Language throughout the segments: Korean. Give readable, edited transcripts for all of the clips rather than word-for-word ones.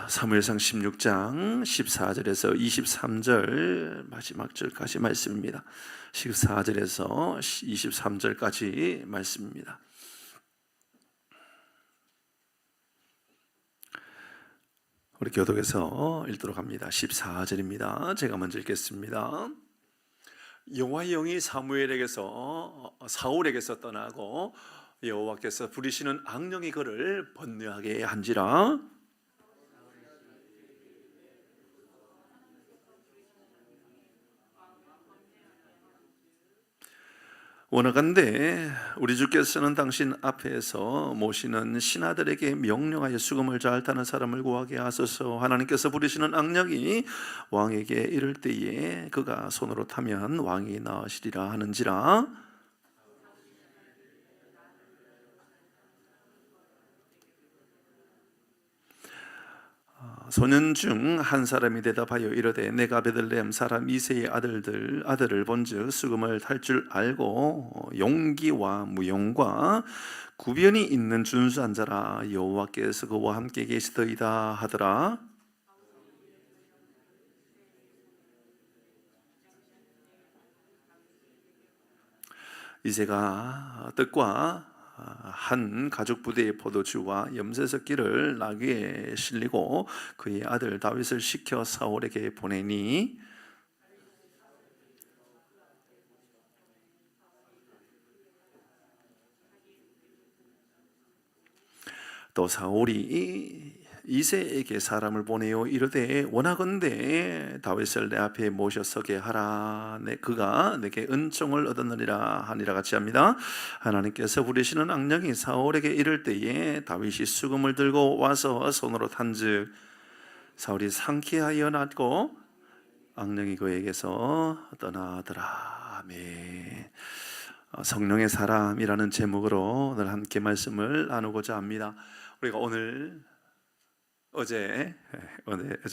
사무엘상 16장 14절에서 23절 마지막 절까지 말씀입니다. 14절에서 23절까지 말씀입니다. 우리 교독에서 읽도록 합니다. 14절입니다. 제가 먼저 읽겠습니다. 여호와의 영이 사울에게서 떠나고 여호와께서 부리시는 악령이 그를 번뇌하게 한지라. 원하건대 우리 주께서는 당신 앞에서 모시는 신하들에게 명령하여 수금을 잘 타는 사람을 구하게 하소서. 하나님께서 부리시는 악령이 왕에게 이를 때에 그가 손으로 타면 왕이 나으시리라 하는지라. 소년 중 한 사람이 대답하여 이르되 내가 베들레헴 사람 이새의 아들을 본즉 수금을 탈 줄 알고 용기와 무용과 구변이 있는 준수한 자라. 여호와께서 그와 함께 계시더이다 하더라. 이새가 뜻과 한 가죽 부대의 포도주와 염세석기를 나귀에 실리고 그의 아들 다윗을 시켜 사울에게 보내니 또 사울이 이새에게 사람을 보내어 이르되 원하건대 다윗을 내 앞에 모셔 서게 하라. 그가 내게 은총을 얻었느니라 하니라 같이 합니다. 하나님께서 부리시는 악령이 사울에게 이를 때에 다윗이 수금을 들고 와서 손으로 탄즉 사울이 상쾌하여 낫고 악령이 그에게서 떠나더라. 아멘. 성령의 사람이라는 제목으로 오늘 함께 말씀을 나누고자 합니다. 우리가 어제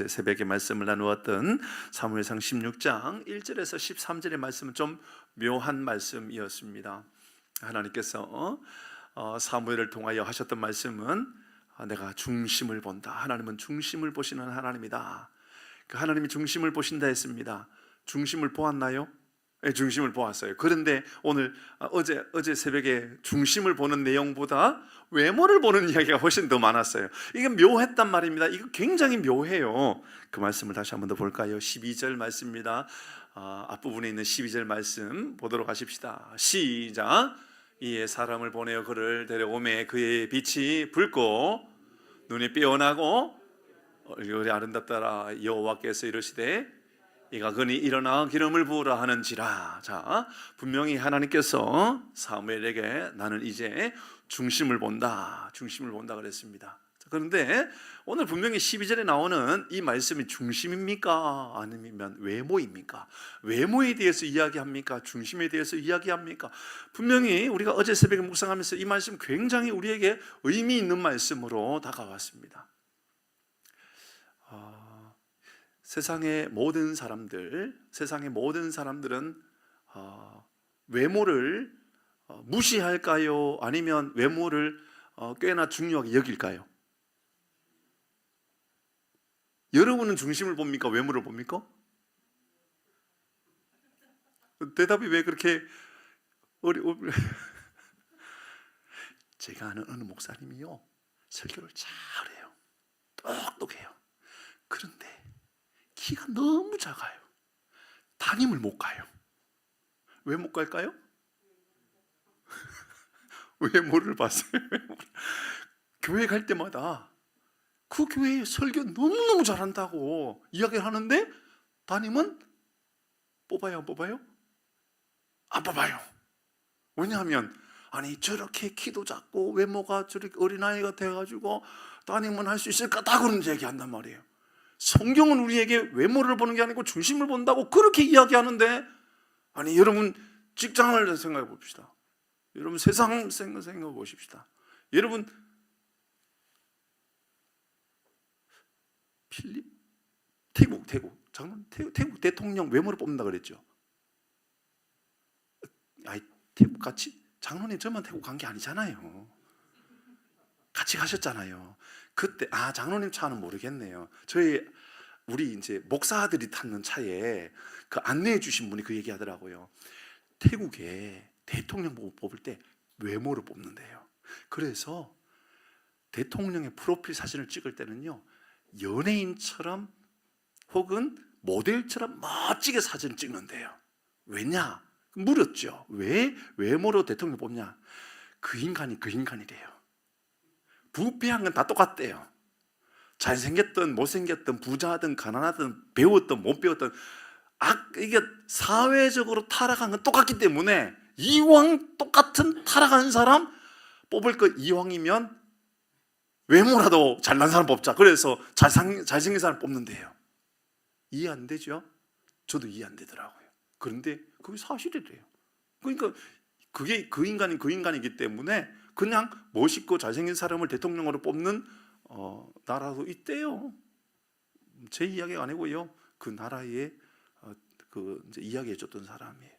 새벽에 말씀을 나누었던 사무엘상 16장 1절에서 13절의 말씀은 좀 묘한 말씀이었습니다. 하나님께서 사무엘을 통하여 하셨던 말씀은 내가 중심을 본다. 하나님은 중심을 보시는 하나님이다. 그 하나님이 중심을 보신다 했습니다. 중심을 보았나요? 네, 중심을 보았어요. 그런데 어제 새벽에 중심을 보는 내용보다 외모를 보는 이야기가 훨씬 더 많았어요. 이게 묘했단 말입니다. 이거 굉장히 묘해요. 그 말씀을 다시 한번 더 볼까요? 12절 말씀입니다. 앞부분에 있는 12절 말씀 보도록 하십시다. 시작. 이에 사람을 보내어 그를 데려오매 그의 빛이 붉고 눈이 삐어나고 얼굴이 아름답더라. 여호와께서 이르시되 이가 그니 일어나 기름을 부으라 하는지라. 자, 분명히 하나님께서 사무엘에게 나는 이제 중심을 본다 그랬습니다. 그런데 오늘 분명히 12절에 나오는 이 말씀이 중심입니까? 아니면 외모입니까? 외모에 대해서 이야기합니까? 중심에 대해서 이야기합니까? 분명히 우리가 어제 새벽에 묵상하면서 이 말씀 굉장히 우리에게 의미 있는 말씀으로 다가왔습니다. 세상의 모든 사람들은 외모를 무시할까요? 아니면 외모를 꽤나 중요하게 여길까요? 여러분은 중심을 봅니까? 외모를 봅니까? 대답이 왜 그렇게 제가 아는 어느 목사님이요 설교를 잘해요. 똑똑해요. 그런데 키가 너무 작아요. 담임을 못 가요. 왜 못 갈까요? 외모를 봤어요. 교회 갈 때마다 그 교회에 설교 너무너무 잘한다고 이야기를 하는데 담임은 뽑아요, 안 뽑아요? 안 뽑아요. 왜냐하면 저렇게 키도 작고 외모가 저렇게 어린아이가 돼가지고 담임은 할 수 있을까? 다 그런 얘기한단 말이에요. 성경은 우리에게 외모를 보는 게 아니고 중심을 본다고 그렇게 이야기하는데 여러분 직장을 생각해 봅시다. 여러분 세상 생각해 보십시다. 여러분 태국 대통령 외모를 뽑는다 그랬죠. 태국 같이 장로님 저만 태국 간 게 아니잖아요. 같이 가셨잖아요. 그때 장로님 차는 모르겠네요. 우리 이제 목사들이 탔는 차에 그 안내해 주신 분이 그 얘기하더라고요. 태국에 대통령 뽑을 때 외모로 뽑는데요. 그래서 대통령의 프로필 사진을 찍을 때는요, 연예인처럼 혹은 모델처럼 멋지게 사진을 찍는데요. 왜냐? 물었죠. 왜 외모로 대통령 뽑냐? 그 인간이 그 인간이래요. 부패한 건 다 똑같대요. 잘생겼든 못생겼든 부자든 가난하든 배웠든 못 배웠든 이게 사회적으로 타락한 건 똑같기 때문에 이왕 똑같은 타락한 사람 뽑을 거 이왕이면 외모라도 잘난 사람 뽑자. 그래서 잘생긴 사람 뽑는데요. 이해 안 되죠? 저도 이해 안 되더라고요. 그런데 그게 사실이래요. 그러니까 그게 그 인간이 그 인간이기 때문에 그냥 멋있고 잘생긴 사람을 대통령으로 뽑는 나라도 있대요. 제 이야기가 아니고요. 그 나라에 이제 이야기해줬던 사람이에요.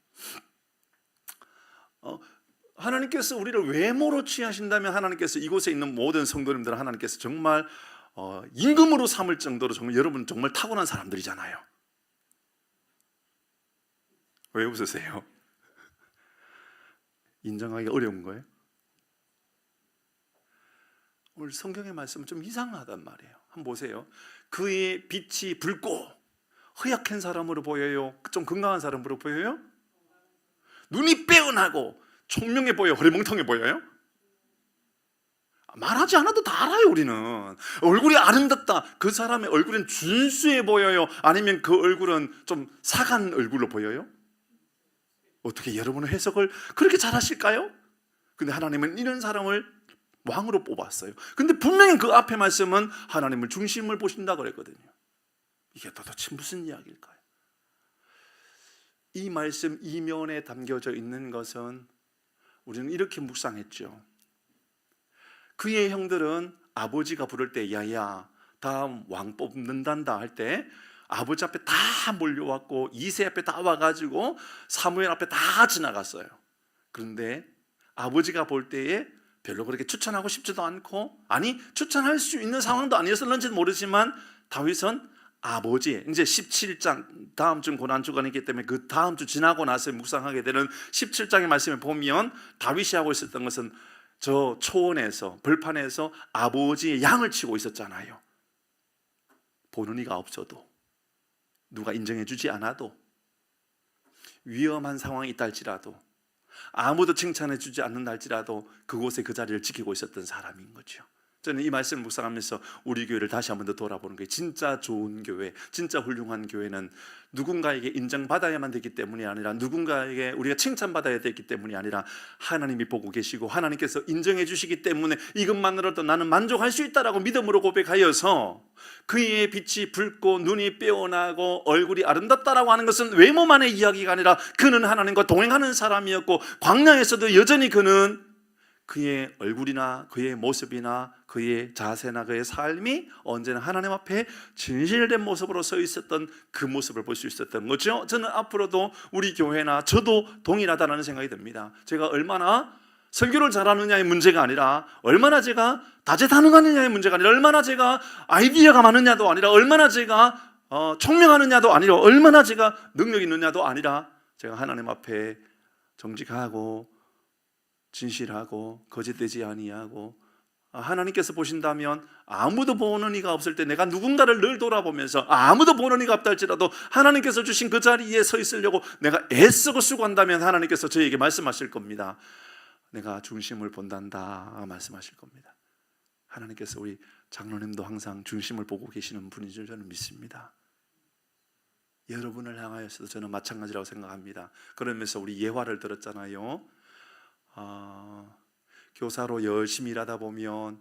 하나님께서 우리를 외모로 취하신다면 하나님께서 이곳에 있는 모든 성도님들은 하나님께서 정말 임금으로 삼을 정도로 정말 여러분 정말 타고난 사람들이잖아요. 왜 웃으세요? 인정하기 어려운 거예요? 오늘 성경의 말씀은 좀 이상하단 말이에요. 한번 보세요. 그의 빛이 붉고 허약한 사람으로 보여요? 좀 건강한 사람으로 보여요? 눈이 빼어나고 총명해 보여요? 허리멍텅해 보여요? 말하지 않아도 다 알아요. 우리는 얼굴이 아름답다, 그 사람의 얼굴은 준수해 보여요? 아니면 그 얼굴은 좀 사간 얼굴로 보여요? 어떻게 여러분은 해석을 그렇게 잘하실까요? 근데 하나님은 이런 사람을 왕으로 뽑았어요. 근데 분명히 그 앞에 말씀은 하나님을 중심을 보신다 그랬거든요. 이게 도대체 무슨 이야기일까요? 이 말씀 이면에 담겨져 있는 것은 우리는 이렇게 묵상했죠. 그의 형들은 아버지가 부를 때 야야 다음 왕 뽑는단다 할 때 아버지 앞에 다 몰려왔고 이세 앞에 다 와가지고 사무엘 앞에 다 지나갔어요. 그런데 아버지가 볼 때에 별로 그렇게 추천하고 싶지도 않고, 아니 추천할 수 있는 상황도 아니었을는지는 모르지만 다윗은 아버지, 이제 17장 다음 주 고난주간이기 때문에 그 다음 주 지나고 나서 묵상하게 되는 17장의 말씀에 보면 다윗이 하고 있었던 것은 저 초원에서 벌판에서 아버지의 양을 치고 있었잖아요. 보는 이가 없어도, 누가 인정해 주지 않아도, 위험한 상황이 있다 할지라도, 아무도 칭찬해 주지 않는다 할지라도 그곳에 그 자리를 지키고 있었던 사람인 거죠. 저는 이 말씀을 묵상하면서 우리 교회를 다시 한 번 더 돌아보는 거예요. 진짜 좋은 교회, 진짜 훌륭한 교회는 누군가에게 인정받아야만 되기 때문이 아니라, 누군가에게 우리가 칭찬받아야 되기 때문이 아니라 하나님이 보고 계시고 하나님께서 인정해 주시기 때문에 이것만으로도 나는 만족할 수 있다라고 믿음으로 고백하여서, 그의 빛이 붉고 눈이 빼어나고 얼굴이 아름답다라고 하는 것은 외모만의 이야기가 아니라 그는 하나님과 동행하는 사람이었고, 광야에서도 여전히 그는 그의 얼굴이나 그의 모습이나 그의 자세나 그의 삶이 언제나 하나님 앞에 진실된 모습으로 서 있었던 그 모습을 볼 수 있었던 거죠. 저는 앞으로도 우리 교회나 저도 동일하다는 생각이 듭니다. 제가 얼마나 설교를 잘하느냐의 문제가 아니라, 얼마나 제가 다재다능하느냐의 문제가 아니라, 얼마나 제가 아이디어가 많으냐도 아니라, 얼마나 제가 총명하느냐도 아니라, 얼마나 제가 능력 있느냐도 아니라, 제가 하나님 앞에 정직하고 진실하고 거짓되지 아니하고, 하나님께서 보신다면 아무도 보는 이가 없을 때 내가 누군가를 늘 돌아보면서 아무도 보는 이가 없다 할지라도 하나님께서 주신 그 자리에 서 있으려고 내가 애쓰고 수고한다면 하나님께서 저에게 말씀하실 겁니다. 내가 중심을 본단다 말씀하실 겁니다. 하나님께서 우리 장로님도 항상 중심을 보고 계시는 분인 줄 저는 믿습니다. 여러분을 향하여서도 저는 마찬가지라고 생각합니다. 그러면서 우리 예화를 들었잖아요. 교사로 열심히 일하다 보면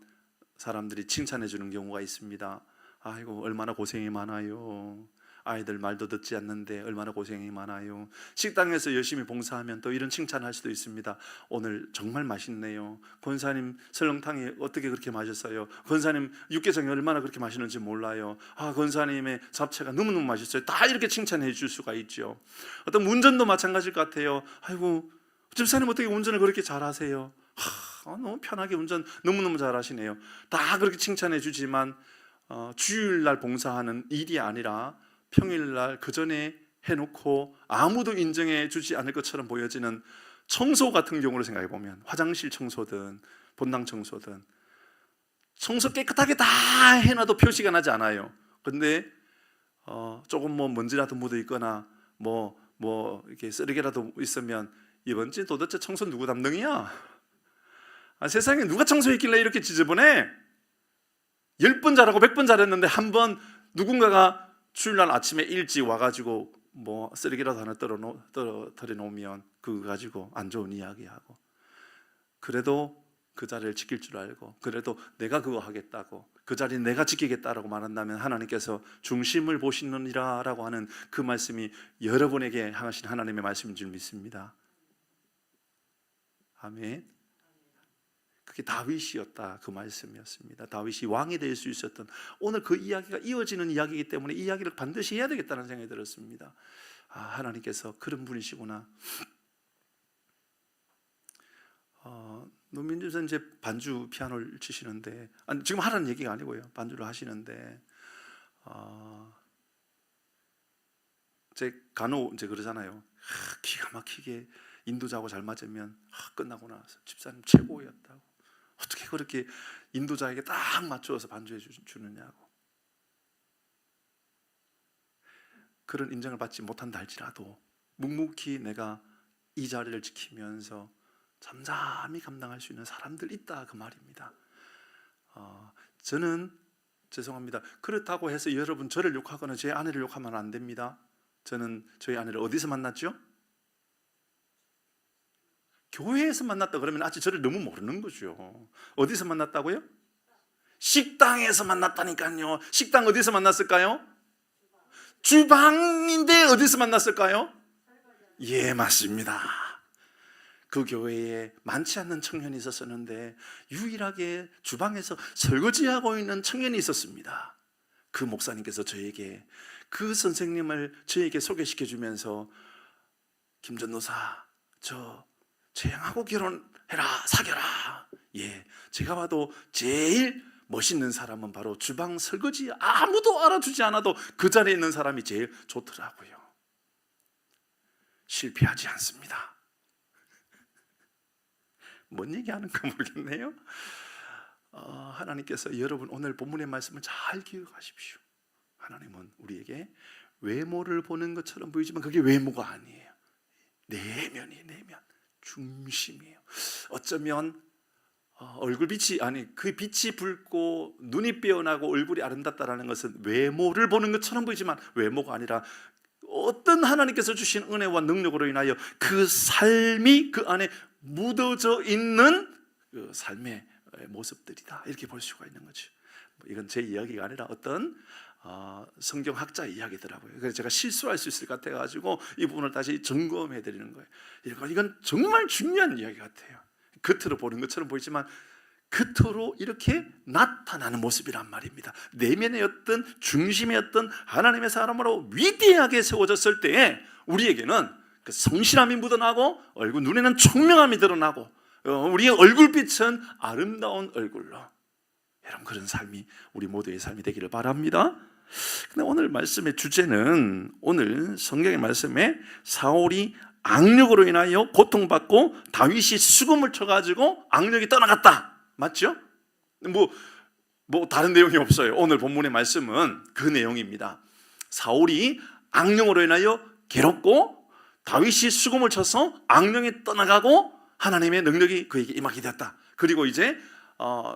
사람들이 칭찬해 주는 경우가 있습니다. 아이고 얼마나 고생이 많아요. 아이들 말도 듣지 않는데 얼마나 고생이 많아요. 식당에서 열심히 봉사하면 또 이런 칭찬할 수도 있습니다. 오늘 정말 맛있네요. 권사님 설렁탕이 어떻게 그렇게 맛있어요. 권사님 육개장이 얼마나 그렇게 맛있는지 몰라요. 권사님의 잡채가 너무너무 맛있어요. 다 이렇게 칭찬해 줄 수가 있죠. 어떤 운전도 마찬가지일 것 같아요. 아이고 집사님 어떻게 운전을 그렇게 잘하세요. 너무 편하게 운전 너무너무 잘하시네요. 다 그렇게 칭찬해 주지만 주일날 봉사하는 일이 아니라 평일날 그 전에 해놓고 아무도 인정해 주지 않을 것처럼 보여지는 청소 같은 경우를 생각해 보면, 화장실 청소든 본당 청소든 청소 깨끗하게 다 해놔도 표시가 나지 않아요. 근데 조금 뭐 먼지라도 묻어 있거나 뭐 이렇게 쓰레기라도 있으면 이번 주에 도대체 청소 누구 담당이야? 세상에 누가 청소했길래 이렇게 지저분해? 10번 잘하고 100번 잘했는데 한 번 누군가가 주일날 아침에 일찍 와가지고 뭐 쓰레기라도 하나 떨어뜨려 놓으면 그거 가지고 안 좋은 이야기하고, 그래도 그 자리를 지킬 줄 알고, 그래도 내가 그거 하겠다고, 그 자리 내가 지키겠다라고 말한다면 하나님께서 중심을 보시느니라 라고 하는 그 말씀이 여러분에게 향하신 하나님의 말씀인 줄 믿습니다. 아멘. 그게 다윗이었다, 그 말씀이었습니다. 다윗이 왕이 될 수 있었던, 오늘 그 이야기가 이어지는 이야기이기 때문에 이 이야기를 반드시 해야 되겠다는 생각이 들었습니다. 하나님께서 그런 분이시구나. 노민주 선생 이제 반주 피아노를 치시는데, 지금 하라는 얘기가 아니고요, 반주를 하시는데 제 간혹 이제 그러잖아요. 기가 막히게 인도자하고 잘 맞으면 끝나고 나서 집사님 최고였다고, 어떻게 그렇게 인도자에게 딱 맞춰서 반주해 주느냐고. 그런 인정을 받지 못한다 할지라도 묵묵히 내가 이 자리를 지키면서 잠잠히 감당할 수 있는 사람들 있다, 그 말입니다. 저는 죄송합니다, 그렇다고 해서 여러분 저를 욕하거나 제 아내를 욕하면 안 됩니다. 저는 저희 아내를 어디서 만났죠? 교회에서 만났다 그러면 아직 저를 너무 모르는 거죠. 어디서 만났다고요? 식당에서 만났다니까요. 식당 어디서 만났을까요? 주방인데 어디서 만났을까요? 예, 맞습니다. 그 교회에 많지 않는 청년이 있었었는데 유일하게 주방에서 설거지하고 있는 청년이 있었습니다. 그 목사님께서 저에게, 그 선생님을 저에게 소개시켜 주면서 김 전도사, 저 재양하고 결혼해라, 사겨라. 예, 제가 봐도 제일 멋있는 사람은 바로 주방 설거지, 아무도 알아주지 않아도 그 자리에 있는 사람이 제일 좋더라고요. 실패하지 않습니다. 뭔 얘기하는 か모르겠네요. 하나님께서 여러분 오늘 본문의 말씀을 잘 기억하십시오. 하나님은 우리에게 외모를 보는 것처럼 보이지만 그게 외모가 아니에요. 내면이, 내면 중심이에요. 어쩌면 얼굴빛이, 그 빛이 붉고 눈이 빼어나고 얼굴이 아름답다라는 것은 외모를 보는 것처럼 보이지만 외모가 아니라 어떤 하나님께서 주신 은혜와 능력으로 인하여 그 삶이 그 안에 묻어져 있는 그 삶의 모습들이다, 이렇게 볼 수가 있는 거죠. 이건 제 이야기가 아니라 어떤 성경학자의 이야기더라고요. 그래서 제가 실수할 수 있을 것 같아가지고 이 부분을 다시 점검해 드리는 거예요. 이건 정말 중요한 이야기 같아요. 겉으로 보는 것처럼 보이지만 겉으로 이렇게 나타나는 모습이란 말입니다. 내면의 어떤 중심의 어떤 하나님의 사람으로 위대하게 세워졌을 때에 우리에게는 그 성실함이 묻어나고 얼굴, 눈에는 총명함이 드러나고 우리의 얼굴빛은 아름다운 얼굴로, 여러분 그런 삶이 우리 모두의 삶이 되기를 바랍니다. 근데 오늘 말씀의 주제는, 오늘 성경의 말씀에 사울이 악력으로 인하여 고통받고 다윗이 수금을 쳐가지고 악력이 떠나갔다, 맞죠? 뭐 다른 내용이 없어요. 오늘 본문의 말씀은 그 내용입니다. 사울이 악령으로 인하여 괴롭고 다윗이 수금을 쳐서 악령이 떠나가고 하나님의 능력이 그에게 임하게 되었다. 그리고 이제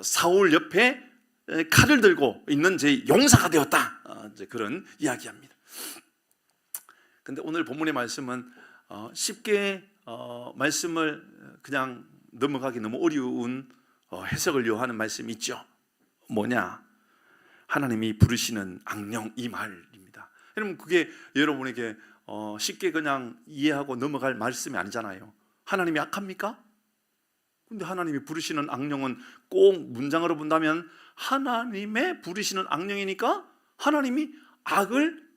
사울 옆에 칼을 들고 있는 제 용사가 되었다, 이제 그런 이야기합니다. 근데 오늘 본문의 말씀은 쉽게 말씀을 그냥 넘어가기 너무 어려운 해석을 요하는 말씀이 있죠. 뭐냐? 하나님이 부르시는 악령, 이 말입니다. 여러분 그게 여러분에게 쉽게 그냥 이해하고 넘어갈 말씀이 아니잖아요. 하나님이 악합니까? 근데 하나님이 부르시는 악령은 꼭 문장으로 본다면 하나님의 부르시는 악령이니까 하나님이 악을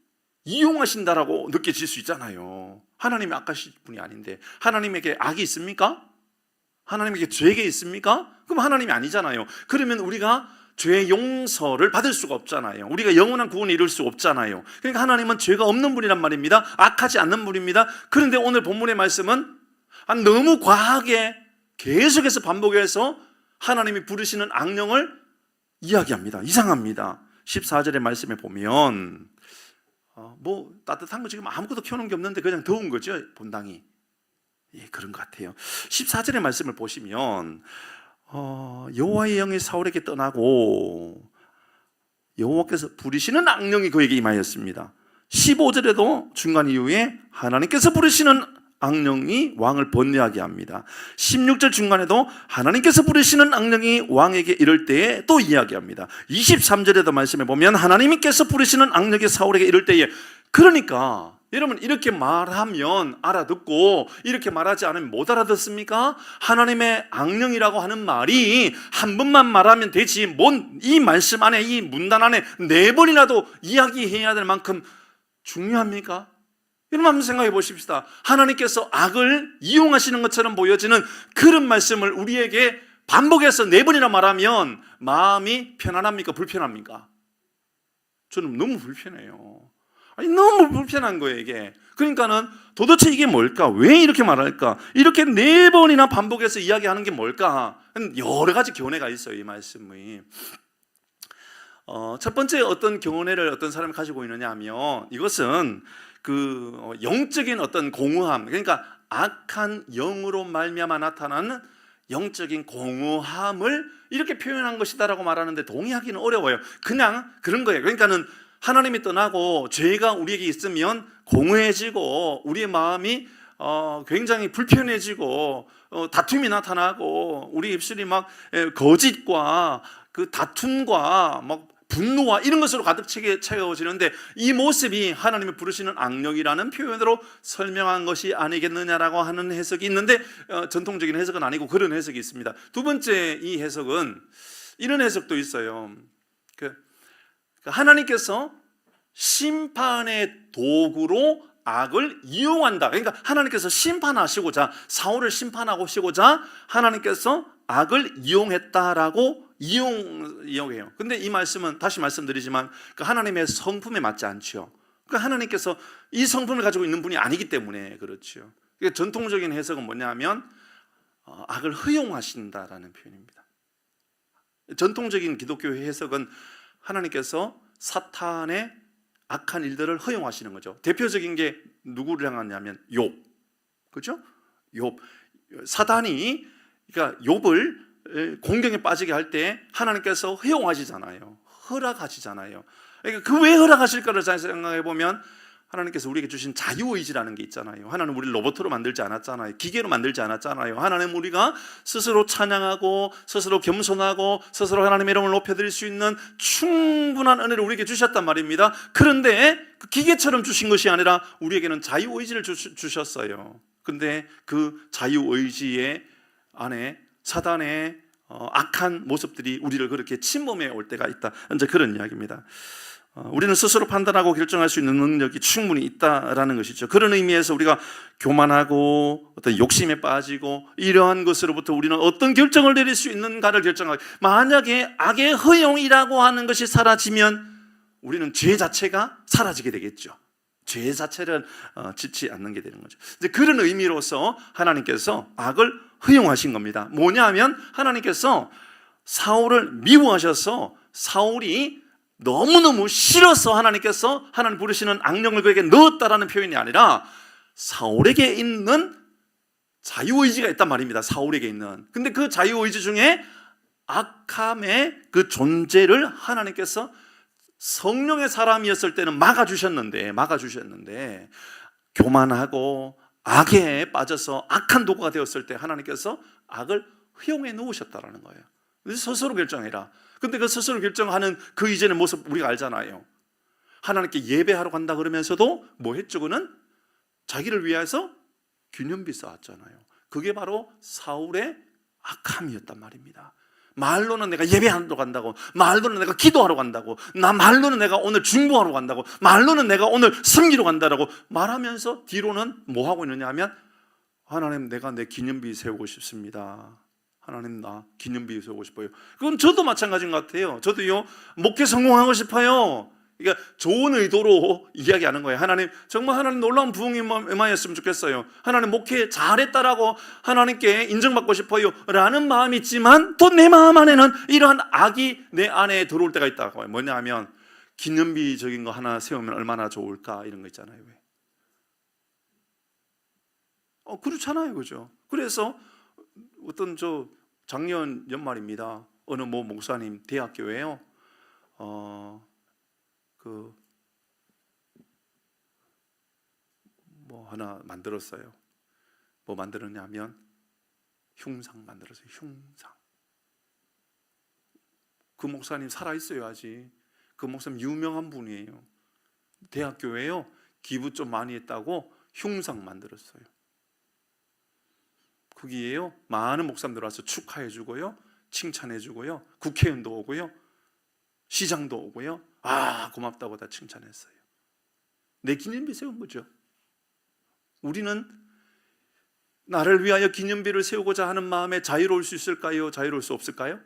이용하신다라고 느껴질 수 있잖아요. 하나님이 악하신 분이 아닌데 하나님에게 악이 있습니까? 하나님에게 죄가 있습니까? 그럼 하나님이 아니잖아요. 그러면 우리가 죄의 용서를 받을 수가 없잖아요. 우리가 영원한 구원에 이룰 수 없잖아요. 그러니까 하나님은 죄가 없는 분이란 말입니다. 악하지 않는 분입니다. 그런데 오늘 본문의 말씀은 너무 과하게 계속해서 반복해서 하나님이 부르시는 악령을 이야기합니다. 이상합니다. 14절의 말씀에 보면 뭐 따뜻한 거 지금 아무것도 켜놓은 게 없는데 그냥 더운 거죠, 본당이. 예, 그런 것 같아요. 14절의 말씀을 보시면 여호와의 영이 사울에게 떠나고 여호와께서 부르시는 악령이 그에게 임하였습니다. 15절에도 중간 이후에 하나님께서 부르시는 악령이 왕을 번뇌하게 합니다. 16절 중간에도 하나님께서 부르시는 악령이 왕에게 이를 때에 또 이야기합니다. 23절에도 말씀해 보면 하나님께서 부르시는 악령이 사울에게 이를 때에, 그러니까 여러분 이렇게 말하면 알아듣고 이렇게 말하지 않으면 못 알아듣습니까? 하나님의 악령이라고 하는 말이 한 번만 말하면 되지 뭔 이 말씀 안에 이 문단 안에 4번이라도 이야기해야 될 만큼 중요합니까? 여러분 한번 생각해 보십시다. 하나님께서 악을 이용하시는 것처럼 보여지는 그런 말씀을 우리에게 반복해서 4번이나 말하면 마음이 편안합니까? 불편합니까? 저는 너무 불편해요. 너무 불편한 거예요, 이게. 그러니까는 도대체 이게 뭘까? 왜 이렇게 말할까? 이렇게 4번이나 반복해서 이야기하는 게 뭘까? 여러 가지 견해가 있어요, 이 말씀이. 첫 번째 어떤 견해를 어떤 사람이 가지고 있느냐 하면 이것은 그 영적인 어떤 공허함, 그러니까 악한 영으로 말미암아 나타나는 영적인 공허함을 이렇게 표현한 것이다라고 말하는데 동의하기는 어려워요. 그냥 그런 거예요. 그러니까는 하나님이 떠나고 죄가 우리에게 있으면 공허해지고 우리의 마음이 굉장히 불편해지고 다툼이 나타나고 우리 입술이 막 거짓과 그 다툼과 막 분노와 이런 것으로 가득 채워지는데 이 모습이 하나님이 부르시는 악령이라는 표현으로 설명한 것이 아니겠느냐라고 하는 해석이 있는데 전통적인 해석은 아니고 그런 해석이 있습니다. 두 번째 이 해석은 이런 해석도 있어요. 하나님께서 심판의 도구로 악을 이용한다. 그러니까 하나님께서 심판하시고자 사울을 심판하시고자 하나님께서 악을 이용했다라고 이용해요. 근데 이 말씀은 다시 말씀드리지만 하나님의 성품에 맞지 않죠. 하나님께서 이 성품을 가지고 있는 분이 아니기 때문에 그렇죠. 전통적인 해석은 뭐냐면 악을 허용하신다라는 표현입니다. 전통적인 기독교 해석은 하나님께서 사탄의 악한 일들을 허용하시는 거죠. 대표적인 게 누구를 향하냐면 욥, 그렇죠? 욥, 사단이 그러니까 욥을 공경에 빠지게 할 때 하나님께서 허용하시잖아요. 허락하시잖아요. 그러니까 그 왜 허락하실까를 잘 생각해 보면 하나님께서 우리에게 주신 자유의지라는 게 있잖아요. 하나님 우리를 로봇으로 만들지 않았잖아요. 기계로 만들지 않았잖아요. 하나님 우리가 스스로 찬양하고 스스로 겸손하고 스스로 하나님의 이름을 높여드릴 수 있는 충분한 은혜를 우리에게 주셨단 말입니다. 그런데 그 기계처럼 주신 것이 아니라 우리에게는 자유의지를 주셨어요. 근데 그 자유의지의 안에 사단의 악한 모습들이 우리를 그렇게 침범해 올 때가 있다. 이제 그런 이야기입니다. 우리는 스스로 판단하고 결정할 수 있는 능력이 충분히 있다라는 것이죠. 그런 의미에서 우리가 교만하고 어떤 욕심에 빠지고 이러한 것으로부터 우리는 어떤 결정을 내릴 수 있는가를 결정하고, 만약에 악의 허용이라고 하는 것이 사라지면 우리는 죄 자체가 사라지게 되겠죠. 죄 자체를 짓지 않는 게 되는 거죠. 이제 그런 의미로서 하나님께서 악을 허용하신 겁니다. 뭐냐면 하나님께서 사울을 미워하셔서 사울이 너무너무 싫어서 하나님께서 하나님 부르시는 악령을 그에게 넣었다라는 표현이 아니라 사울에게 있는 자유의지가 있단 말입니다. 사울에게 있는. 근데 그 자유의지 중에 악함의 그 존재를 하나님께서 성령의 사람이었을 때는 막아주셨는데 교만하고 악에 빠져서 악한 도구가 되었을 때 하나님께서 악을 허용해 놓으셨다라는 거예요. 스스로 결정해라. 근데 그 스스로 결정하는 그 이전의 모습 우리가 알잖아요. 하나님께 예배하러 간다 그러면서도 뭐 했죠? 그는 자기를 위해서 기념비 쌓았잖아요. 그게 바로 사울의 악함이었단 말입니다. 말로는 내가 예배하러 간다고, 말로는 내가 기도하러 간다고, 말로는 내가 오늘 중보하러 간다고, 말로는 내가 오늘 섬기러 간다라고 말하면서 뒤로는 뭐 하고 있느냐 하면 하나님, 내가 내 기념비 세우고 싶습니다. 하나님, 나 기념비 세우고 싶어요. 그건 저도 마찬가지인 것 같아요. 저도요, 목회 성공하고 싶어요. 그러니까 좋은 의도로 이야기하는 거예요. 하나님, 정말 하나님 놀라운 부흥이 임하였으면 좋겠어요. 하나님, 목회 잘했다라고 하나님께 인정받고 싶어요 라는 마음이 있지만 또 내 마음 안에는 이러한 악이 내 안에 들어올 때가 있다고. 뭐냐 하면 기념비적인 거 하나 세우면 얼마나 좋을까, 이런 거 있잖아요. 왜? 그렇잖아요, 그죠? 그래서 어떤 작년 연말입니다. 어느 목사님 대학교에요. 하나 만들었어요. 뭐 만들었냐면 흉상 만들었어요. 흉상. 그 목사님 살아있어요, 아직. 그 목사님 유명한 분이에요. 대학교에요. 기부 좀 많이 했다고 흉상 만들었어요. 거기에요, 많은 목사님들 와서 축하해주고요, 칭찬해주고요, 국회의원도 오고요, 시장도 오고요. 고맙다고 다 칭찬했어요. 내 기념비 세운 거죠. 우리는 나를 위하여 기념비를 세우고자 하는 마음에 자유로울 수 있을까요? 자유로울 수 없을까요?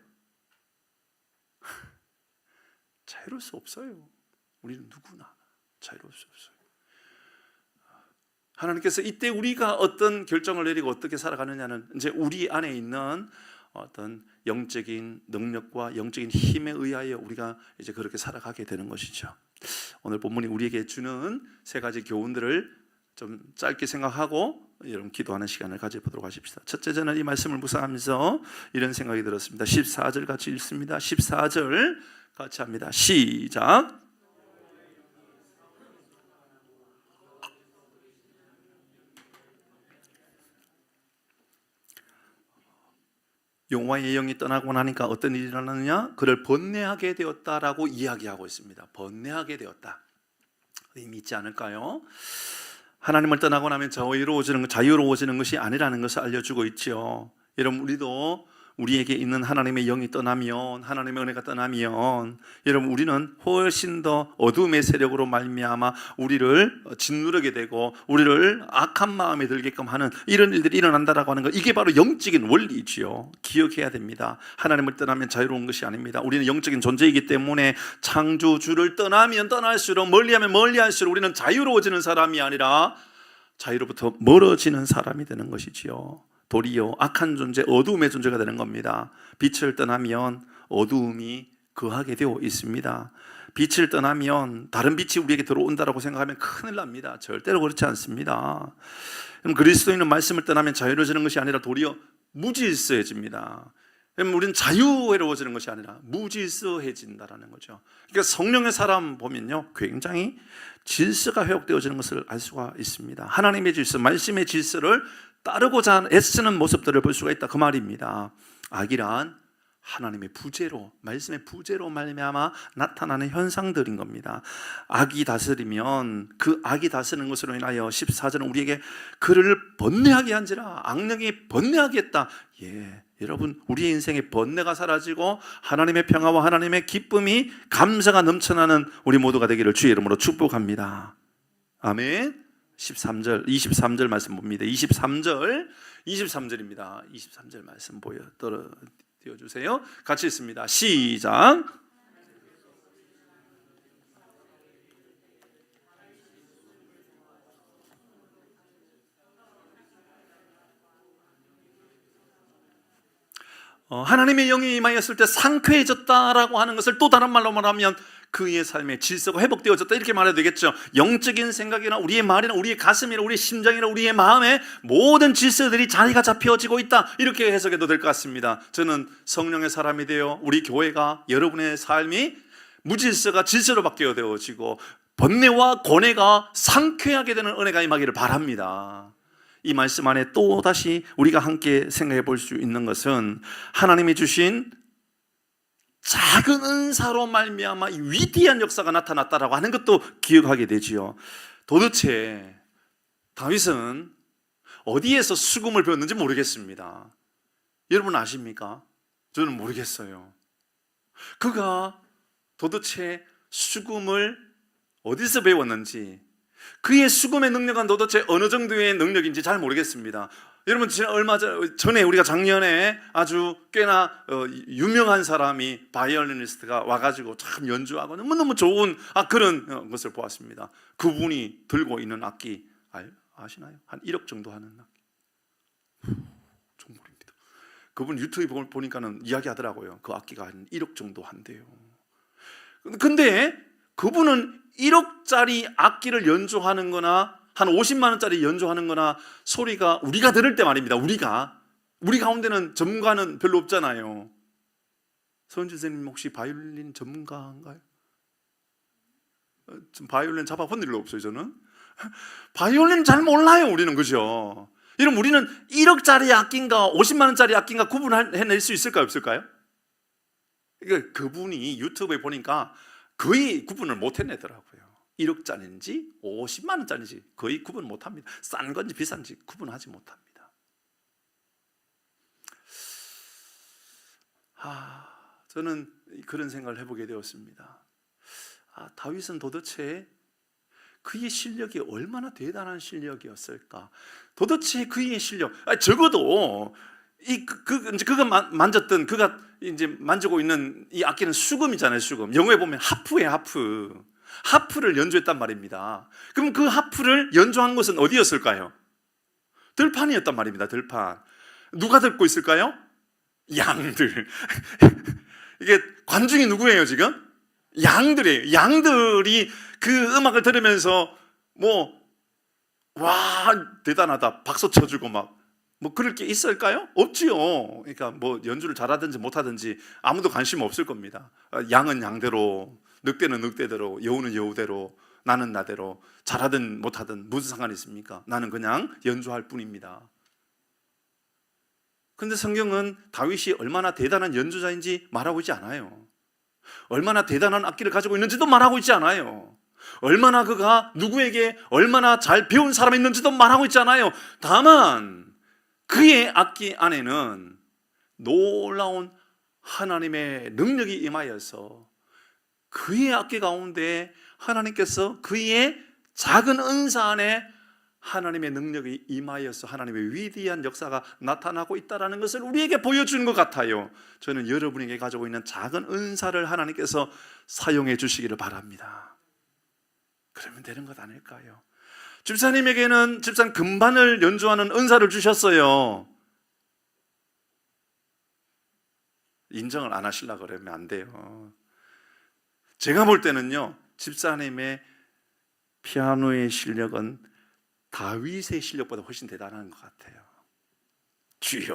자유로울 수 없어요. 우리는 누구나 자유로울 수 없어요. 하나님께서 이때 우리가 어떤 결정을 내리고 어떻게 살아가느냐는 이제 우리 안에 있는 어떤 영적인 능력과 영적인 힘에 의하여 우리가 이제 그렇게 살아가게 되는 것이죠. 오늘 본문이 우리에게 주는 세 가지 교훈들을 좀 짧게 생각하고 여러분 기도하는 시간을 가져보도록 하십시다. 첫째, 저는 이 말씀을 묵상하면서 이런 생각이 들었습니다. 14절 같이 읽습니다. 14절 같이 합니다. 시작. 여호와의 영이 떠나고 나니까 어떤 일이 일어나느냐? 그를 번뇌하게 되었다라고 이야기하고 있습니다. 번뇌하게 되었다. 의미 있지 않을까요? 하나님을 떠나고 나면 자유로워지는 것이 아니라는 것을 알려주고 있죠. 여러분, 우리도 우리에게 있는 하나님의 영이 떠나면, 하나님의 은혜가 떠나면 여러분, 우리는 훨씬 더 어둠의 세력으로 말미암아 우리를 짓누르게 되고 우리를 악한 마음에 들게끔 하는 이런 일들이 일어난다라고 하는 것, 이게 바로 영적인 원리지요. 기억해야 됩니다. 하나님을 떠나면 자유로운 것이 아닙니다. 우리는 영적인 존재이기 때문에 창조주를 떠나면 떠날수록, 멀리하면 멀리할수록 우리는 자유로워지는 사람이 아니라 자유로부터 멀어지는 사람이 되는 것이지요. 도리어 악한 존재, 어두움의 존재가 되는 겁니다. 빛을 떠나면 어두움이 거하게 되어 있습니다. 빛을 떠나면 다른 빛이 우리에게 들어온다고 생각하면 큰일 납니다. 절대로 그렇지 않습니다. 그리스도인은 말씀을 떠나면 자유로워지는 것이 아니라 도리어 무질서해집니다. 우리는 자유로워지는 것이 아니라 무질서해진다는 거죠. 그러니까 성령의 사람 보면요, 굉장히 질서가 회복되어지는 것을 알 수가 있습니다. 하나님의 질서, 말씀의 질서를 따르고자 애쓰는 모습들을 볼 수가 있다, 그 말입니다. 악이란 하나님의 부재로, 말씀의 부재로 말미암아 나타나는 현상들인 겁니다. 악이 다스리면 그 악이 다스리는 것으로 인하여 14절은 우리에게 그를 번뇌하게 한지라, 악령이 번뇌하게 했다. 여러분, 우리의 인생에 번뇌가 사라지고 하나님의 평화와 하나님의 기쁨이, 감사가 넘쳐나는 우리 모두가 되기를 주의 이름으로 축복합니다. 아멘. 23절 말씀 봅니다. 23절입니다. 23절 말씀 띄워주세요. 같이 읽습니다. 시작. 하나님의 영이 임하였을 때 상쾌해졌다라고 하는 것을 또 다른 말로 말하면 그의 삶의 질서가 회복되어졌다, 이렇게 말해도 되겠죠. 영적인 생각이나 우리의 말이나 우리의 가슴이나 우리의 심장이나 우리의 마음에 모든 질서들이 자리가 잡혀지고 있다, 이렇게 해석해도 될 것 같습니다. 저는 성령의 사람이 되어 우리 교회가, 여러분의 삶이 무질서가 질서로 바뀌어지고 번뇌와 고뇌가 상쾌하게 되는 은혜가 임하기를 바랍니다. 이 말씀 안에 또다시 우리가 함께 생각해 볼 수 있는 것은 하나님이 주신 작은 은사로 말미암아 위대한 역사가 나타났다라고 하는 것도 기억하게 되지요. 도대체 다윗은 어디에서 수금을 배웠는지 모르겠습니다. 여러분 아십니까? 저는 모르겠어요. 그가 도대체 수금을 어디서 배웠는지, 그의 수금의 능력은 도대체 어느 정도의 능력인지 잘 모르겠습니다. 여러분 얼마 전에 우리가 작년에 아주 꽤나 유명한 사람이 바이올리니스트가 와가지고 참 연주하고 너무너무 좋은 그런 것을 보았습니다. 그분이 들고 있는 악기 아시나요? 한 1억 정도 하는 악기. 정말입니다. 그분 유튜브 보니까는 이야기하더라고요. 그 악기가 한 1억 정도 한대요. 근데 그분은 1억짜리 악기를 연주하는 거나 한 50만 원짜리 연주하는 거나 소리가 우리가 들을 때 말입니다. 우리 가운데는 전문가는 별로 없잖아요. 서은주 선생님 혹시 바이올린 전문가인가요? 좀 바이올린 잡아본 일도 없어요. 저는 바이올린 잘 몰라요. 우리는. 그죠? 여러분, 우리는 1억짜리 악기인가 50만 원짜리 악기인가 구분해낼 수 있을까요? 없을까요? 그러니까 그분이 유튜브에 보니까 거의 구분을 못 해내더라고요. 1억짜리인지 50만 원짜리인지 거의 구분 못합니다. 싼 건지 비싼지 구분하지 못합니다. 저는 그런 생각을 해보게 되었습니다. 다윗은 도대체 그의 실력이 얼마나 대단한 실력이었을까? 도대체 그의 실력, 적어도 그가 만졌던, 그가 이제 만지고 있는 이 악기는 수금이잖아요. 수금. 영어에 보면 하프예요. 하프를 연주했단 말입니다. 그럼 그 하프를 연주한 것은 어디였을까요? 들판이었단 말입니다. 들판. 누가 듣고 있을까요? 양들. 이게 관중이 누구예요 지금? 양들이에요. 양들이 그 음악을 들으면서 와 대단하다 박수 쳐주고 그럴 게 있을까요? 없지요. 그러니까 연주를 잘하든지 못하든지 아무도 관심 없을 겁니다. 양은 양대로, 늑대는 늑대대로, 여우는 여우대로, 나는 나대로, 잘하든 못하든 무슨 상관이 있습니까? 나는 그냥 연주할 뿐입니다. 그런데 성경은 다윗이 얼마나 대단한 연주자인지 말하고 있지 않아요. 얼마나 대단한 악기를 가지고 있는지도 말하고 있지 않아요. 얼마나 그가 누구에게 얼마나 잘 배운 사람이 있는지도 말하고 있지 않아요. 다만 그의 악기 안에는 놀라운 하나님의 능력이 임하여서 그의 악기 가운데 하나님께서 그의 작은 은사 안에 하나님의 능력이 임하여서 하나님의 위대한 역사가 나타나고 있다는 것을 우리에게 보여주는 것 같아요. 저는 여러분에게 가지고 있는 작은 은사를 하나님께서 사용해 주시기를 바랍니다. 그러면 되는 것 아닐까요? 집사님에게는 집사님 금반을 연주하는 은사를 주셨어요. 인정을 안 하시려고 그러면 안 돼요. 제가 볼 때는요, 집사님의 피아노의 실력은 다윗의 실력보다 훨씬 대단한 것 같아요. 주여.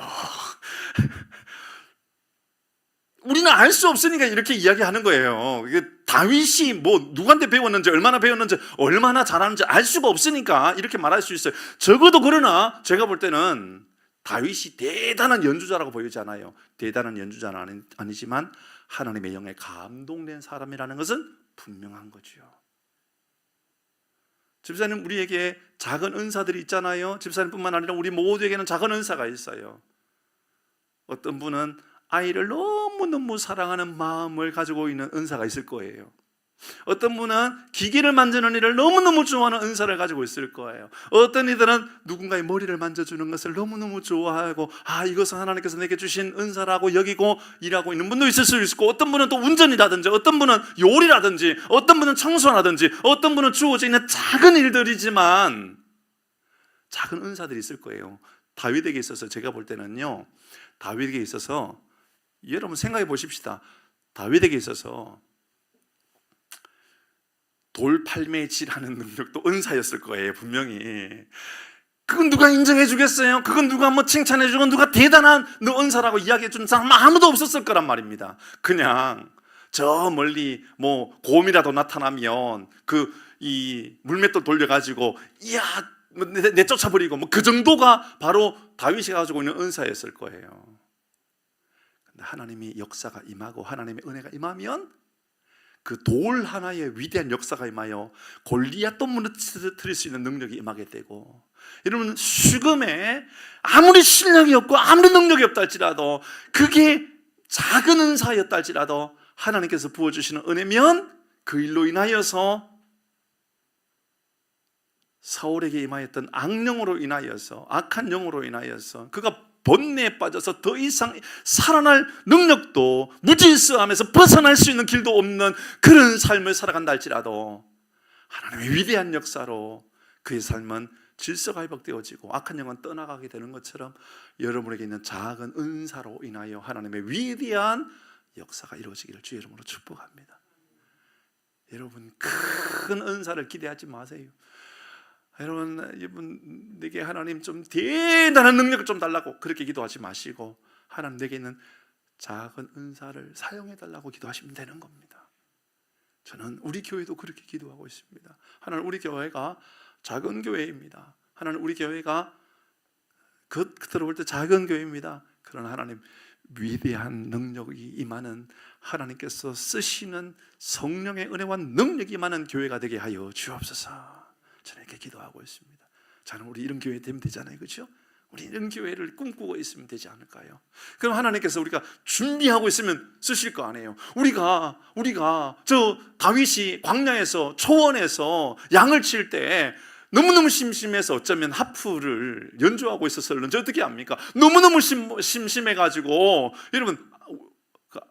우리는 알 수 없으니까 이렇게 이야기하는 거예요. 이게 다윗이 누구한테 배웠는지, 얼마나 배웠는지, 얼마나 잘하는지 알 수가 없으니까 이렇게 말할 수 있어요. 적어도 그러나 제가 볼 때는 다윗이 대단한 연주자라고 보이지 않아요. 대단한 연주자는 아니지만 하나님의 영에 감동된 사람이라는 것은 분명한 거죠. 집사님, 우리에게 작은 은사들이 있잖아요. 집사님뿐만 아니라 우리 모두에게는 작은 은사가 있어요. 어떤 분은 아이를 너무너무 사랑하는 마음을 가지고 있는 은사가 있을 거예요. 어떤 분은 기계를 만지는 일을 너무너무 좋아하는 은사를 가지고 있을 거예요. 어떤 이들은 누군가의 머리를 만져주는 것을 너무너무 좋아하고 이것은 하나님께서 내게 주신 은사라고 여기고 일하고 있는 분도 있을 수 있고, 어떤 분은 또 운전이라든지, 어떤 분은 요리라든지, 어떤 분은 청소라든지, 어떤 분은 주어져 있는 작은 일들이지만 작은 은사들이 있을 거예요. 다윗에게 있어서 제가 볼 때는요, 다윗에게 있어서 여러분 생각해 보십시다. 다윗에게 있어서 돌팔매질하는 능력도 은사였을 거예요. 분명히. 그건 누가 인정해 주겠어요? 그건 누가 칭찬해 주고 누가 대단한 너 은사라고 이야기해 주는 사람 아무도 없었을 거란 말입니다. 그냥 저 멀리 곰이라도 나타나면 이 물맷돌 돌려가지고 이야 내쫓아버리고 그 정도가 바로 다윗이 가지고 있는 은사였을 거예요. 근데 하나님이 역사가 임하고 하나님의 은혜가 임하면 그 돌 하나의 위대한 역사가 임하여 골리앗도 무너뜨릴 수 있는 능력이 임하게 되고, 여러분 수금에 아무리 실력이 없고 아무리 능력이 없다 할지라도 그게 작은 은사였다 할지라도 하나님께서 부어주시는 은혜면 그 일로 인하여서 사울에게 임하였던 악령으로 인하여서, 악한 영으로 인하여서 그가 번뇌에 빠져서 더 이상 살아날 능력도, 무질서함에서 벗어날 수 있는 길도 없는 그런 삶을 살아간다 할지라도 하나님의 위대한 역사로 그의 삶은 질서가 회복되어지고 악한 영은 떠나가게 되는 것처럼 여러분에게 있는 작은 은사로 인하여 하나님의 위대한 역사가 이루어지기를 주의 이름으로 축복합니다. 여러분, 큰 은사를 기대하지 마세요. 여러분, 내게 하나님 좀 대단한 능력을 좀 달라고 그렇게 기도하지 마시고, 하나님 내게 있는 작은 은사를 사용해 달라고 기도하시면 되는 겁니다. 저는 우리 교회도 그렇게 기도하고 있습니다. 하나님, 우리 교회가 작은 교회입니다. 하나님, 우리 교회가 겉으로 볼 때 작은 교회입니다. 그러나 하나님, 위대한 능력이 임하는, 하나님께서 쓰시는 성령의 은혜와 능력이 임하는 교회가 되게 하여 주옵소서. 저는 이렇게 기도하고 있습니다. 저는 우리 이런 교회 되면 되잖아요, 그렇죠? 우리 이런 교회를 꿈꾸고 있으면 되지 않을까요? 그럼 하나님께서 우리가 준비하고 있으면 쓰실 거 아니에요. 우리가 저 다윗이 광야에서, 초원에서 양을 칠 때 너무너무 심심해서 어쩌면 하프를 연주하고 있었을는지 어떻게 합니까? 너무너무 심심해가지고, 여러분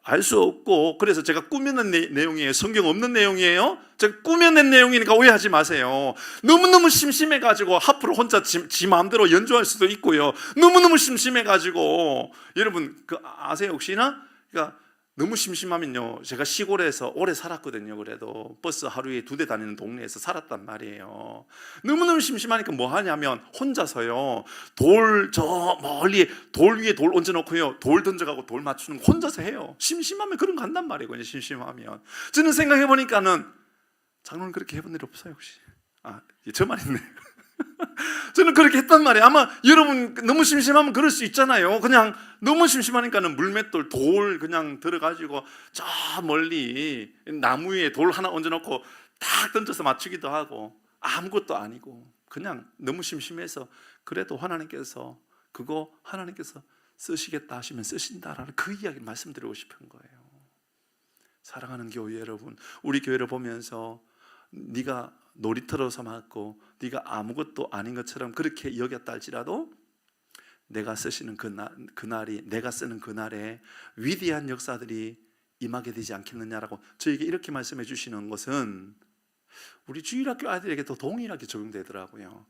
알 수 없고, 그래서 제가 꾸며낸 내용이에요. 성경 없는 내용이에요. 제가 꾸며낸 내용이니까 오해하지 마세요. 너무너무 심심해가지고 하프를 혼자 지 마음대로 연주할 수도 있고요. 너무너무 심심해가지고, 여러분 아세요 혹시나? 그러니까 너무 심심하면요, 제가 시골에서 오래 살았거든요. 그래도 버스 하루에 2대 다니는 동네에서 살았단 말이에요. 너무너무 심심하니까 뭐 하냐면 혼자서요, 저 멀리 돌 위에 돌 얹어놓고요, 돌 던져가고 돌 맞추는 거 혼자서 해요. 심심하면 그런 거 한단 말이에요. 그냥 심심하면. 저는 생각해보니까는, 장로는 그렇게 해본 일 없어요 혹시? 저만 있네. 저는 그렇게 했단 말이에요. 아마 여러분 너무 심심하면 그럴 수 있잖아요. 그냥 너무 심심하니까는 물맷돌, 돌 그냥 들어가지고 저 멀리 나무 위에 돌 하나 얹어놓고 딱 던져서 맞추기도 하고, 아무것도 아니고 그냥 너무 심심해서, 그래도 하나님께서 그거 하나님께서 쓰시겠다 하시면 쓰신다라는 그 이야기를 말씀드리고 싶은 거예요. 사랑하는 교회 여러분, 우리 교회를 보면서 네가 놀이터로 삼았고 네가 아무것도 아닌 것처럼 그렇게 여겼다 할지라도, 내가 쓰시는 그날이, 내가 쓰는 그날에 위대한 역사들이 임하게 되지 않겠느냐라고 저에게 이렇게 말씀해 주시는 것은 우리 주일학교 아이들에게도 동일하게 적용되더라고요.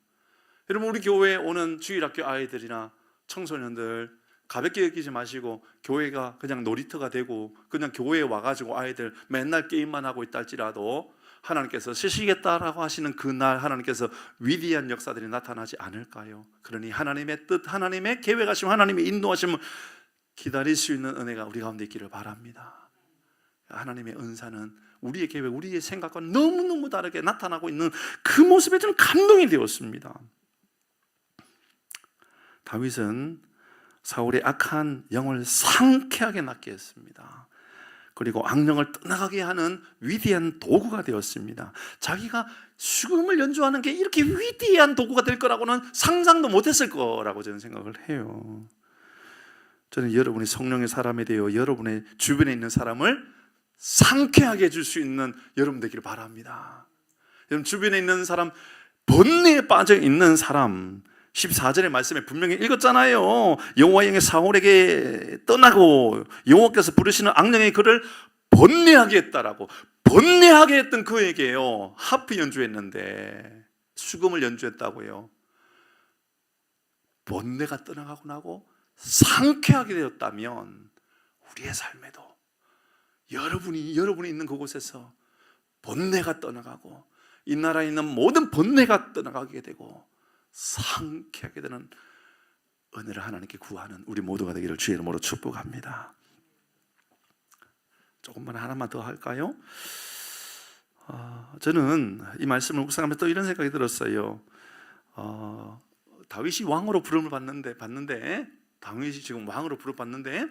여러분, 우리 교회에 오는 주일학교 아이들이나 청소년들 가볍게 여기지 마시고, 교회가 그냥 놀이터가 되고 그냥 교회에 와가지고 아이들 맨날 게임만 하고 있다 할지라도 하나님께서 쓰시겠다라고 하시는 그날 하나님께서 위대한 역사들이 나타나지 않을까요? 그러니 하나님의 뜻, 하나님의 계획하심, 하나님의 인도하심을 기다릴 수 있는 은혜가 우리 가운데 있기를 바랍니다. 하나님의 은사는 우리의 계획, 우리의 생각과 너무너무 다르게 나타나고 있는 그 모습에 저는 감동이 되었습니다. 다윗은 사울의 악한 영을 상쾌하게 낫게 했습니다. 그리고 악령을 떠나가게 하는 위대한 도구가 되었습니다. 자기가 수금을 연주하는 게 이렇게 위대한 도구가 될 거라고는 상상도 못했을 거라고 저는 생각을 해요. 저는 여러분이 성령의 사람이 되어 여러분의 주변에 있는 사람을 상쾌하게 해줄 수 있는 여러분 되기를 바랍니다. 여러분 주변에 있는 사람, 번뇌에 빠져 있는 사람, 14절의 말씀에 분명히 읽었잖아요. 여호와의 영이 사울에게 떠나고 여호와께서 부르시는 악령이 그를 번뇌하게 했다라고. 번뇌하게 했던 그에게요, 하프 연주했는데 수금을 연주했다고요. 번뇌가 떠나가고 나고 상쾌하게 되었다면 우리의 삶에도 여러분이 있는 그곳에서 번뇌가 떠나가고 이 나라에 있는 모든 번뇌가 떠나가게 되고 상쾌하게 되는 은혜를 하나님께 구하는 우리 모두가 되기를 주의 이름으로 축복합니다. 조금만 하나만 더 할까요? 저는 이 말씀을 묵상하면서 또 이런 생각이 들었어요. 다윗이 왕으로 부름을 받는데 다윗이 지금 왕으로 부름을 받는데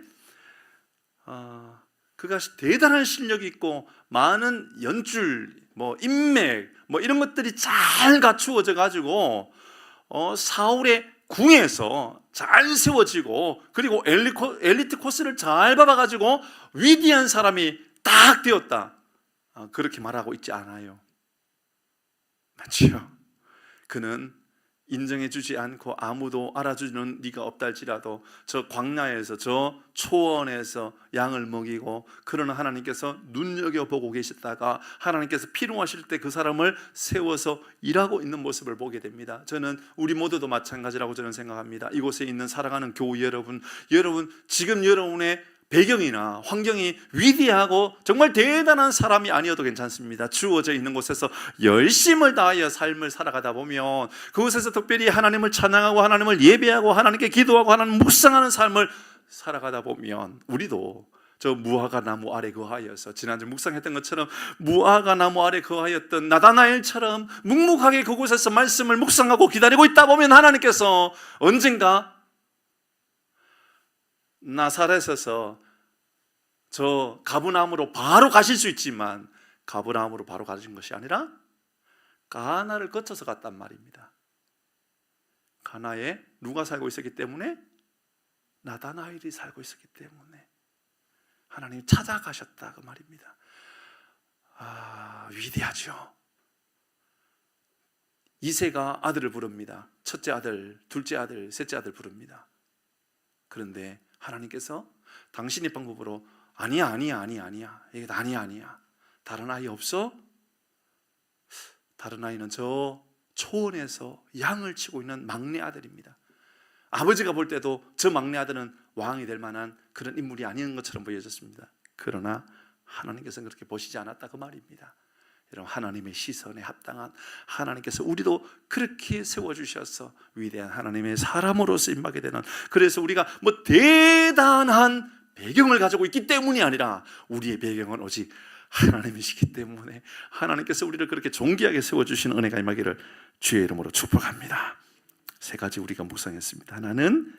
그가 대단한 실력이 있고 많은 연줄, 인맥, 이런 것들이 잘 갖추어져 가지고 사울의 궁에서 잘 세워지고, 그리고 엘리트 코스를 잘 밟아가지고 위대한 사람이 딱 되었다, 그렇게 말하고 있지 않아요. 맞죠? 그는 인정해주지 않고 아무도 알아주는 네가 없다 할지라도 저 광야에서 저 초원에서 양을 먹이고, 그러나 하나님께서 눈여겨보고 계시다가 하나님께서 필요하실 때 그 사람을 세워서 일하고 있는 모습을 보게 됩니다. 저는 우리 모두도 마찬가지라고 저는 생각합니다. 이곳에 있는 사랑하는 교우 여러분, 지금 여러분의 배경이나 환경이 위대하고 정말 대단한 사람이 아니어도 괜찮습니다. 주어져 있는 곳에서 열심을 다하여 삶을 살아가다 보면, 그곳에서 특별히 하나님을 찬양하고 하나님을 예배하고 하나님께 기도하고 하나님 묵상하는 삶을 살아가다 보면, 우리도 저 무화과 나무 아래 거하여서, 지난주 묵상했던 것처럼 무화과 나무 아래 거하였던 나다나엘처럼 묵묵하게 그곳에서 말씀을 묵상하고 기다리고 있다 보면, 하나님께서 언젠가 나사렛에서 저 가브나움으로 바로 가실 수 있지만, 가브나움으로 바로 가신 것이 아니라 가나를 거쳐서 갔단 말입니다. 가나에 누가 살고 있었기 때문에? 나다나엘이 살고 있었기 때문에 하나님이 찾아가셨다 그 말입니다. 위대하죠. 이새가 아들을 부릅니다. 첫째 아들, 둘째 아들, 셋째 아들 부릅니다. 그런데 하나님께서 당신의 방법으로 아니야. 이게 아니야. 다른 아이 없어? 다른 아이는 저 초원에서 양을 치고 있는 막내 아들입니다. 아버지가 볼 때도 저 막내 아들은 왕이 될 만한 그런 인물이 아닌 것처럼 보여졌습니다. 그러나 하나님께서는 그렇게 보시지 않았다 그 말입니다. 여러분, 하나님의 시선에 합당한 하나님께서 우리도 그렇게 세워주셔서 위대한 하나님의 사람으로 쓰임받게 되는, 그래서 우리가 뭐 대단한 배경을 가지고 있기 때문이 아니라 우리의 배경은 오직 하나님이시기 때문에 하나님께서 우리를 그렇게 존귀하게 세워주시는 은혜가 임하기를 주의 이름으로 축복합니다. 세 가지 우리가 묵상했습니다. 하나는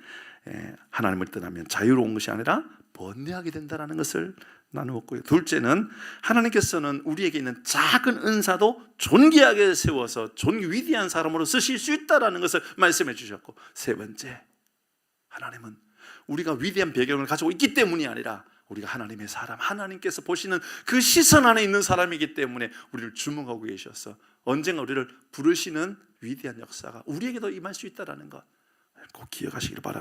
하나님을 떠나면 자유로운 것이 아니라 번뇌하게 된다는 것을 나누었고요. 둘째는 하나님께서는 우리에게 있는 작은 은사도 존귀하게 세워서 위대한 사람으로 쓰실 수 있다는 것을 말씀해 주셨고, 세 번째, 하나님은 우리가 위대한 배경을 가지고 있기 때문이 아니라 우리가 하나님의 사람, 하나님께서 보시는 그 시선 안에 있는 사람이기 때문에 우리를 주목하고 계셔서 언젠가 우리를 부르시는 위대한 역사가 우리에게도 임할 수 있다는 것 꼭 기억하시길 바랍니다.